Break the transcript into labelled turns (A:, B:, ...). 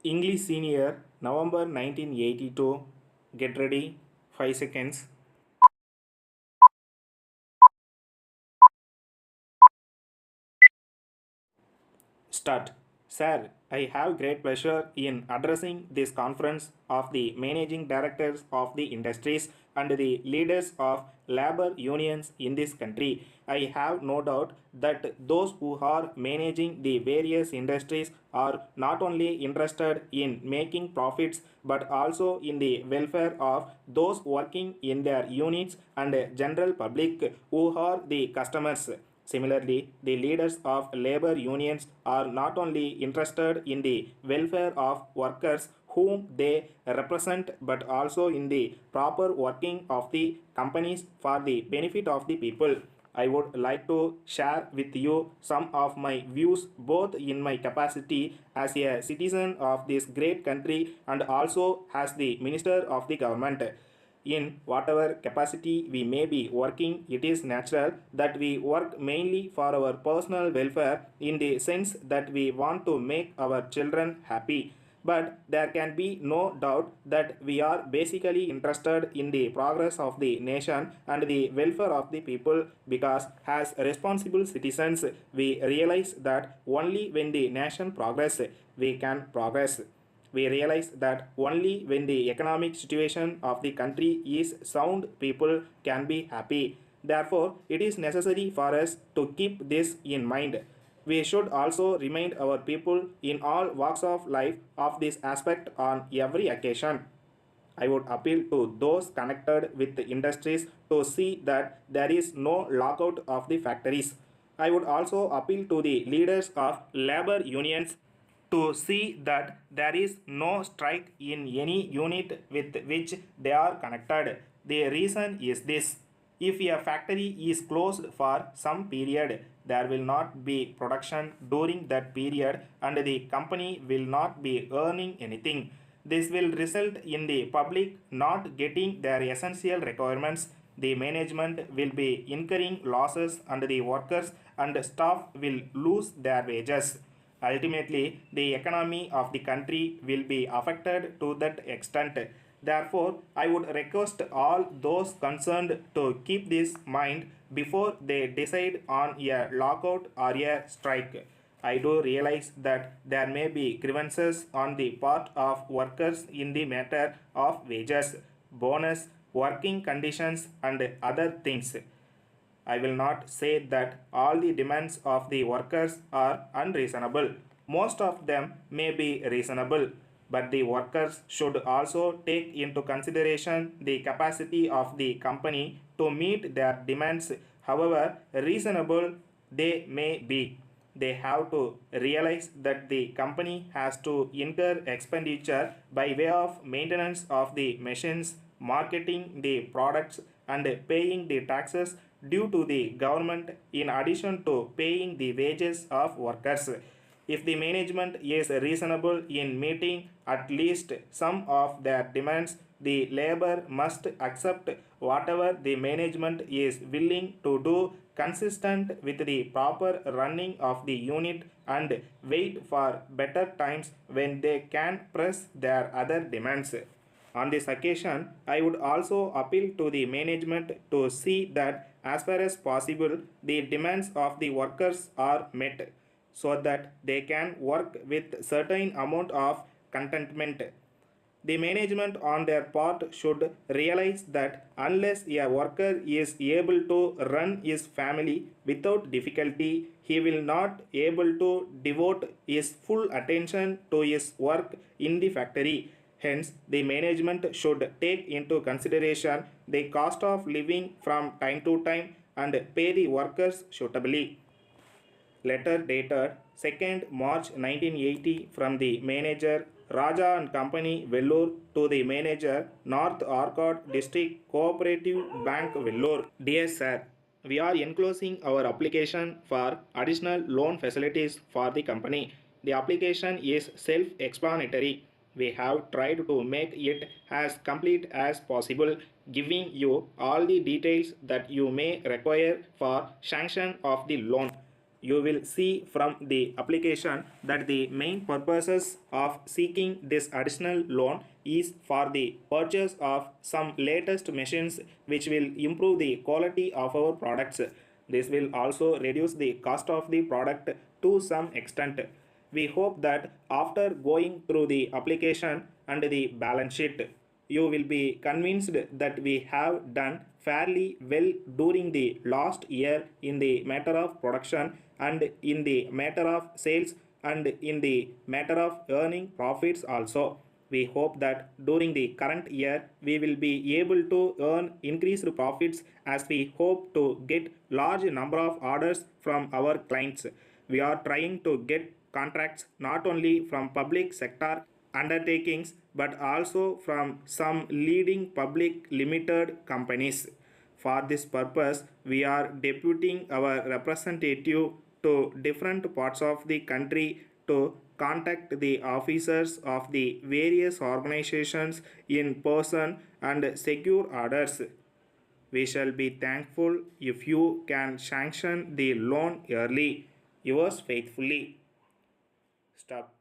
A: English Senior, November 1982. Get ready. 5 seconds. Start. Sir, I have great pleasure in addressing this conference of the managing directors of the industries and the leaders of labor unions in this country. I have no doubt that those who are managing the various industries are not only interested in making profits but also in the welfare of those working in their units and general public who are the customers. Similarly, the leaders of labor unions are not only interested in the welfare of workers whom they represent but also in the proper working of the companies for the benefit of the people. I would like to share with you some of my views both in my capacity as a citizen of this great country and also as the minister of the government. In whatever capacity we may be working, it is natural that we work mainly for our personal welfare in the sense that we want to make our children happy. But there can be no doubt that we are basically interested in the progress of the nation and the welfare of the people because, as responsible citizens, we realize that only when the nation progresses, we can progress. We realize that only when the economic situation of the country is sound, people can be happy. Therefore, it is necessary for us to keep this in mind. We should also remind our people in all walks of life of this aspect on every occasion. I would appeal to those connected with the industries to see that there is no lockout of the factories. I would also appeal to the leaders of labor unions to see that there is no strike in any unit with which they are connected. The reason is this: if a factory is closed for some period, there will not be production during that period and the company will not be earning anything. This will result in the public not getting their essential requirements. The management will be incurring losses and the workers and staff will lose their wages. Ultimately, the economy of the country will be affected to that extent. Therefore, I would request all those concerned to keep this in mind before they decide on a lockout or a strike. I do realize that there may be grievances on the part of workers in the matter of wages, bonus, working conditions, and other things. I will not say that all the demands of the workers are unreasonable. Most of them may be reasonable, but the workers should also take into consideration the capacity of the company to meet their demands, however reasonable they may be. They have to realize that the company has to incur expenditure by way of maintenance of the machines, marketing the products, and paying the taxes due to the government in addition to paying the wages of workers. If the management is reasonable in meeting at least some of their demands, the labor must accept whatever the management is willing to do consistent with the proper running of the unit and wait for better times when they can press their other demands. On this occasion, I would also appeal to the management to see that as far as possible the demands of the workers are met so that they can work with certain amount of contentment. The management on their part should realize that unless a worker is able to run his family without difficulty, he will not able to devote his full attention to his work in the factory. Hence, the management should take into consideration the cost of living from time to time and pay the workers suitably. Letter dated 2nd March 1980 from the manager Raja and Company Vellore to the manager North Arcot District Cooperative Bank Vellore. Dear Sir, we are enclosing our application for additional loan facilities for the company. The application is self-explanatory. We have tried to make it as complete as possible, giving you all the details that you may require for sanction of the loan. You will see from the application that the main purposes of seeking this additional loan is for the purchase of some latest machines which will improve the quality of our products. This will also reduce the cost of the product to some extent. We hope that after going through the application and the balance sheet, you will be convinced that we have done fairly well during the last year in the matter of production and in the matter of sales and in the matter of earning profits also. We hope that during the current year we will be able to earn increased profits as we hope to get large number of orders from our clients. We are trying to get contracts not only from public sector undertakings but also from some leading public limited companies. For this purpose, we are deputing our representative to different parts of the country to contact the officers of the various organizations in person and secure orders. We shall be thankful if you can sanction the loan early. Yours faithfully. Stop.